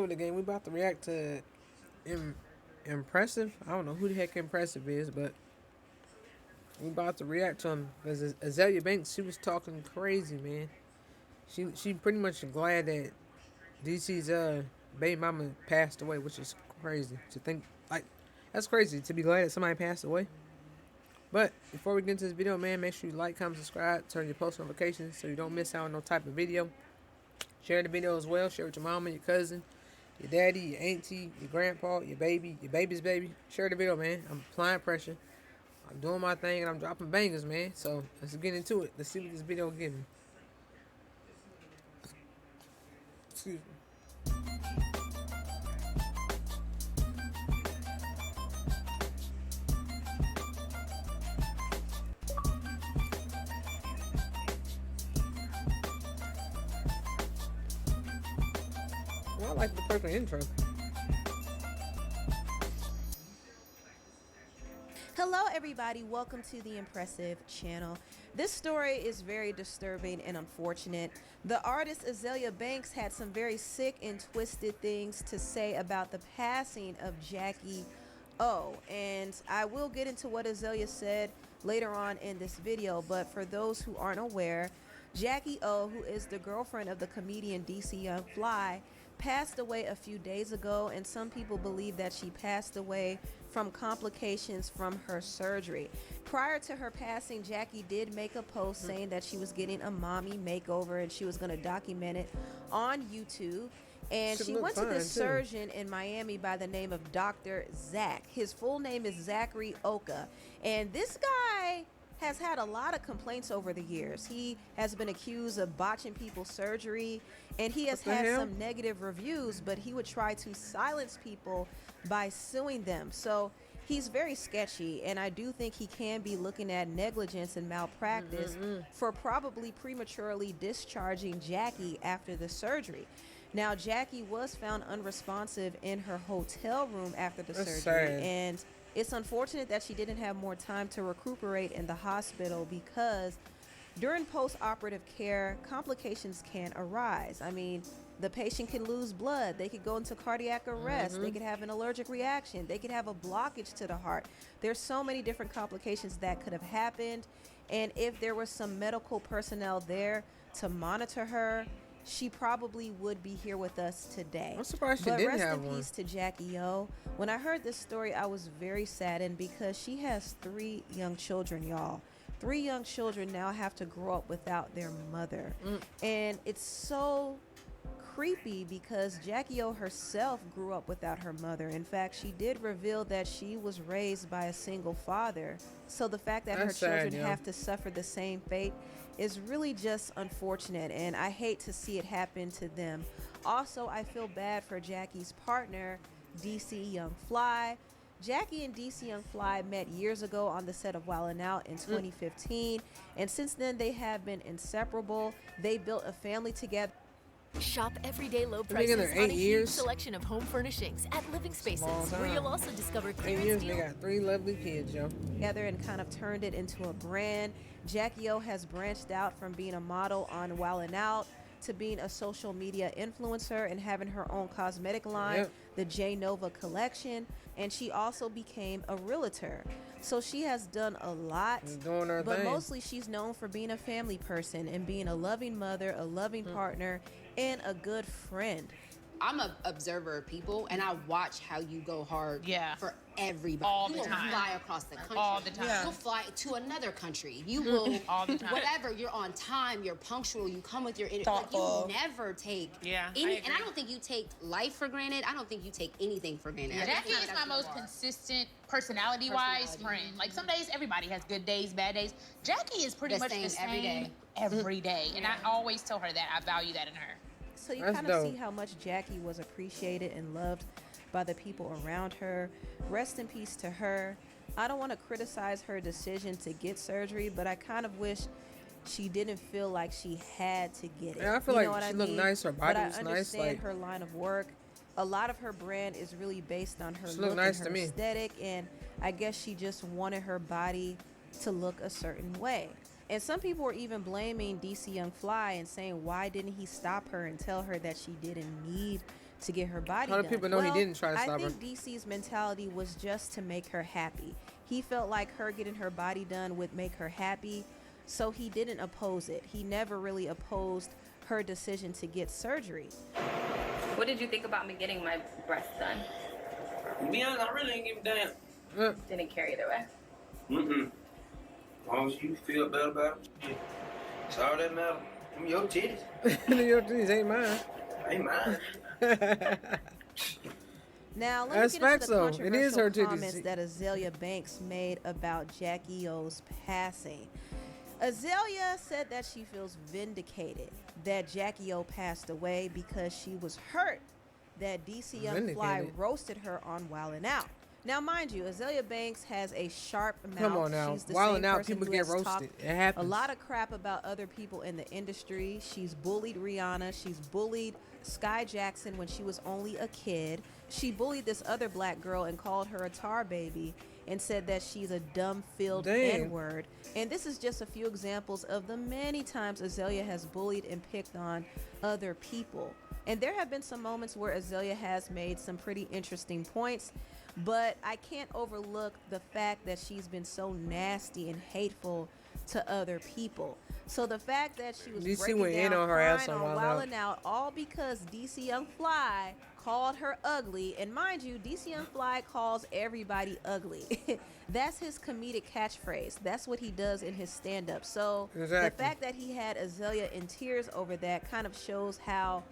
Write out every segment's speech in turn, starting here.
with the game. We about to react to Impressive. I don't know who the heck Impressive is, but we about to react to him because Azelia Banks, she was talking crazy, man. She pretty much glad that DC's baby mama passed away, which is crazy to think. Like, that's crazy to be glad that somebody passed away. But before we get into this video, man, make sure you like, comment, subscribe, turn your post notifications so you don't miss out on no type of video. Share the video as well. Share with your mama, your cousin, your daddy, your auntie, your grandpa, your baby, your baby's baby. Share the video, man. I'm applying pressure. I'm doing my thing and I'm dropping bangers, man. So let's get into it. Let's see what this video gives me. Excuse me. Well, I like the perfect intro. Hello everybody, welcome to the Impressive channel. This story is very disturbing and unfortunate. The artist Azelia Banks had some very sick and twisted things to say about the passing of Jackie O, and I will get into what Azelia said later on in this video, but for those who aren't aware, Jackie O, who is the girlfriend of the comedian DC Young Fly, passed away a few days ago, and some people believe that she passed away from complications from her surgery. Prior to her passing, Jackie did make a post saying that she was getting a mommy makeover and she was going to document it on YouTube. And she went to this surgeon in Miami by the name of Dr. Zach. His full name is Zachary Oka. And this guy has had a lot of complaints over the years. He has been accused of botching people's surgery, and he has had some negative reviews, but he would try to silence people by suing them. So he's very sketchy, and I do think he can be looking at negligence and malpractice for probably prematurely discharging Jackie after the surgery. Now, Jackie was found unresponsive in her hotel room after the surgery, and it's unfortunate that she didn't have more time to recuperate in the hospital, because during post-operative care, complications can arise. I mean, the patient can lose blood, they could go into cardiac arrest, they could have an allergic reaction, they could have a blockage to the heart. There's so many different complications that could have happened, and if there was some medical personnel there to monitor her, she probably would be here with us today. I'm surprised she didn't have one. Rest in peace to Jackie O. When I heard this story, I was very saddened because she has 3 young children, y'all. 3 young children now have to grow up without their mother. And it's so creepy because Jackie O herself grew up without her mother. In fact, she did reveal that she was raised by a single father. So the fact that her children have to suffer the same fate is really just unfortunate, and I hate to see it happen to them. Also, I feel bad for Jackie's partner, DC Young Fly. Jackie and DC Young Fly met years ago on the set of Wildin' Out in 2015, and since then they have been inseparable. They built a family together. Shop everyday low prices on a huge selection of home furnishings at Living Spaces, where you'll also discover clearance deals. They got 3 lovely kids, yo. Together and kind of turned it into a brand. Jackie O has branched out from being a model on Wildin' Out to being a social media influencer and having her own cosmetic line, the J Nova collection, and she also became a realtor. So she has done a lot, but mostly she's known for being a family person and being a loving mother, a loving partner, and a good friend. I'm an observer of people, and I watch how you go hard for everybody. All you the will time. fly across the country. All the time. You'll fly to another country. You will, all the time. whatever, you're on time, you're punctual, you come with your energy. Like, you Thoughtful. will never take any, and I don't think you take life for granted. I don't think you take anything for granted. Jackie is my most consistent, personality-wise friend. Like, some days, everybody has good days, bad days. Jackie is pretty much the same every day. And I always tell her that. I value that in her. So you kind of see how much Jackie was appreciated and loved by the people around her. Rest in peace to her. I don't want to criticize her decision to get surgery, but I kind of wish she didn't feel like she had to get it. Yeah, I feel like she looked nice. Her body was nice. But I understand her line of work. A lot of her brand is really based on her look nice and her aesthetic, and I guess she just wanted her body to look a certain way. And some people were even blaming DC Young Fly and saying, why didn't he stop her and tell her that she didn't need to get her body How do done. people know he didn't try to stop her? I think DC's mentality was just to make her happy. He felt like her getting her body done would make her happy, so he didn't oppose it. He never really opposed her decision to get surgery. What did you think about me getting my breast done? To be honest, I really ain't give a damn. Didn't care either way. As long as you feel better about it, it's all that matters. Them your titties. Your titties ain't mine. Ain't mine. Now, let me get into the controversial it is her comments titties. that Azelia Banks made about Jackie O's passing. Azelia said that she feels vindicated that Jackie O passed away because she was hurt that DC Young Fly roasted her on Wildin' Out. Now, mind you, Azelia Banks has a sharp mouth. Come on now. She's the Wildin' same Out, person people who get has roasted. talked It happens. a lot of crap about other people in the industry. She's bullied Rihanna. She's bullied Sky Jackson when she was only a kid. She bullied this other black girl and called her a tar baby and said that she's a dumb-filled N-word. And this is just a few examples of the many times Azelia has bullied and picked on other people. And there have been some moments where Azelia has made some pretty interesting points, but I can't overlook the fact that she's been so nasty and hateful to other people. So the fact that she was DC breaking went down in on her ass crying on on Wildin' Wildin' Out, all because DC Young Fly called her ugly. And mind you, DC Young Fly calls everybody ugly. That's his comedic catchphrase. That's what he does in his stand-up. So the fact that he had Azelia in tears over that kind of shows how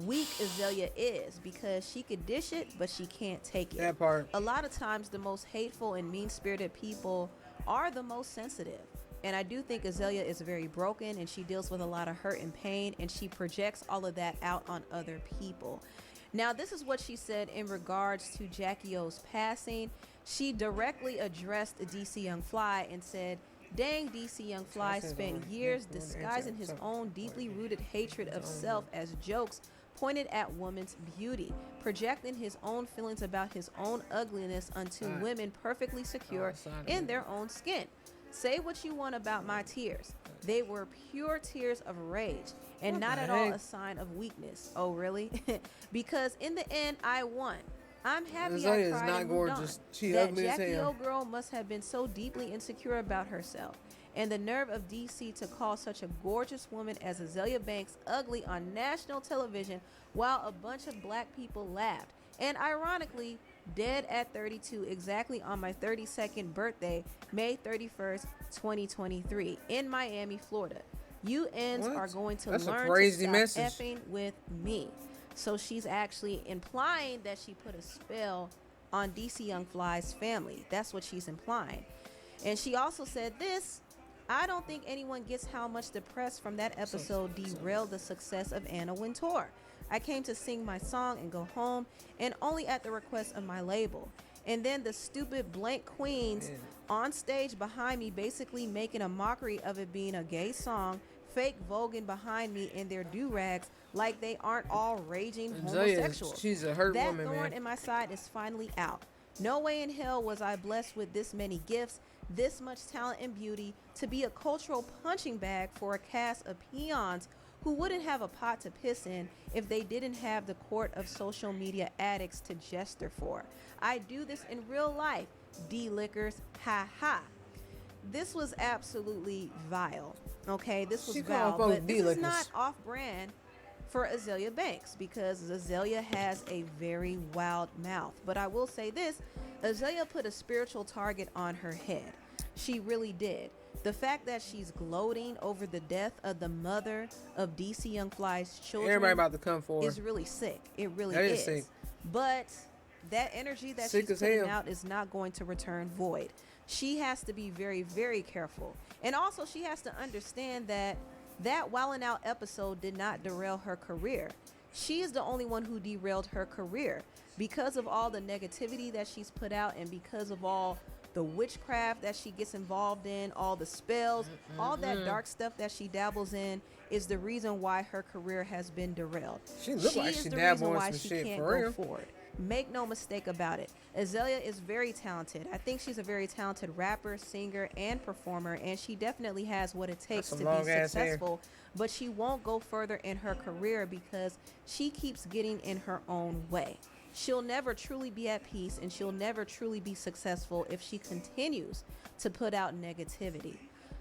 weak Azelia is, because she could dish it, but she can't take it. That part. A lot of times the most hateful and mean-spirited people are the most sensitive. And I do think Azelia is very broken, and she deals with a lot of hurt and pain, and she projects all of that out on other people. Now, this is what she said in regards to Jackie O's passing. She directly addressed DC Young Fly and said, "Dang, DC Young Fly spent years disguising his own deeply rooted hatred of self as jokes pointed at women's beauty, projecting his own feelings about his own ugliness onto women perfectly secure in their own skin. Say what you want about my tears. They were pure tears of rage and not at all a sign of weakness." Oh, really? Because in the end, I won. I'm happy Azelia I is cried not and moved gorgeous. on. She That ugly as Jackie hell. O girl must have been so deeply insecure about herself. And the nerve of DC to call such a gorgeous woman as Azelia Banks ugly on national television while a bunch of black people laughed. And ironically, dead at 32, exactly on my 32nd birthday, May 31st, 2023, in Miami, Florida. You ends are going to That's a learn crazy to stop message. effing with me. So she's actually implying that she put a spell on DC Young Fly's family. That's what she's implying. And she also said this: "I don't think anyone gets how much the press from that episode derailed the success of Anna Wintour. I came to sing my song and go home, and only at the request of my label. And then the stupid blank queens on stage behind me basically making a mockery of it being a gay song, fake voguing behind me in their do-rags like they aren't all raging homosexuals. She's a hurt That woman, thorn man. in my side is finally out. No way in hell was I blessed with this many gifts, this much talent and beauty, to be a cultural punching bag for a cast of peons who wouldn't have a pot to piss in if they didn't have the court of social media addicts to gesture for. I do this in real life. D-lickers, ha ha." This was absolutely vile. Okay, this was She vile, called folks but this is D-lickers. not off-brand for Azelia Banks, because Azelia has a very wild mouth. But I will say this: Azelia put a spiritual target on her head. She really did. The fact that she's gloating over the death of the mother of DC Young Fly's children, Everybody about to come for her. is really sick. It really That is. is sick. But that energy that Sick she's as putting hell. out is not going to return void. She has to be very, very careful. And also she has to understand that that Wildin' Out episode did not derail her career. She is the only one who derailed her career because of all the negativity that she's put out, and because of all the witchcraft that she gets involved in, all the spells, all that dark stuff that she dabbles in, is the reason why her career has been derailed. She look like is she the dabble reason in why some she shit, can't for go real. forward. Make no mistake about it. Azelia is very talented. I think she's a very talented rapper, singer, and performer, and she definitely has what it takes to be successful. But she won't go further in her career because she keeps getting in her own way. She'll never truly be at peace, and she'll never truly be successful if she continues to put out negativity.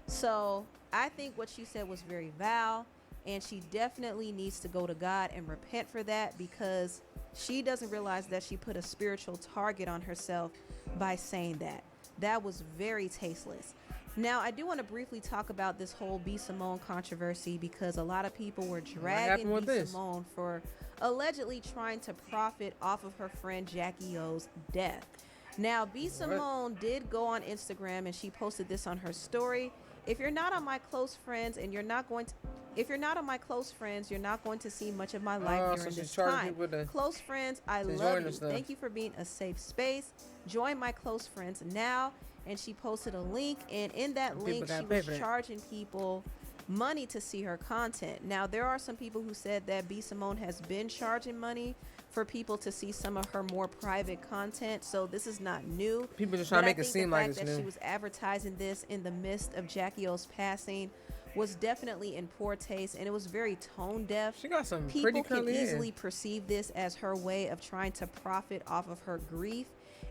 So I think what she said was very foul, and she definitely needs to go to God and repent for that, because she doesn't realize that she put a spiritual target on herself by saying that. That was very tasteless. Now, I do want to briefly talk about this whole B. Simone controversy, because a lot of people were dragging B. Simone for allegedly trying to profit off of her friend Jackie O's death. Now, B. Simone did go on Instagram and she posted this on her story. If you're not on my close friends and you're not going to see much of my life during this time. Close friends, I love you. Thank you for being a safe space. Join my close friends now. And she posted a link, and in that link, she was charging people money to see her content. Now, there are some people who said that B. Simone has been charging money for people to see some of her more private content, so this is not new. People just trying to make it seem like it's new. The fact that she was advertising this in the midst of Jackie O's passing was definitely in poor taste, and it was very tone deaf. She got some people can easily perceive this as her way of trying to profit off of her grief.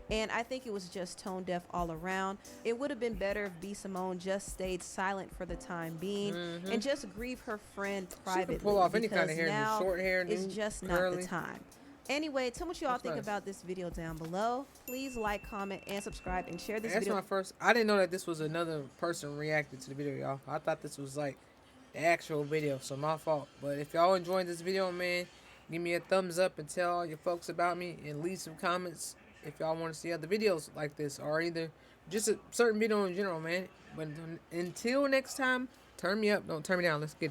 And I think it was just tone deaf all around. It would have been better if B. Simone just stayed silent for the time being and just grieve her friend privately. She can pull off any kind of hair, now short hair, it's just not the time. Anyway, tell me what y'all think about this video down below. Please like, comment, and subscribe, and share this video. That's my first. I didn't know that this was another person reacting to the video, y'all. I thought this was like the actual video, so my fault. But if y'all enjoyed this video, man, give me a thumbs up and tell all your folks about me, and leave some comments if y'all want to see other videos like this, or either just a certain video in general, man. But until next time, turn me up, don't turn me down. Let's get it.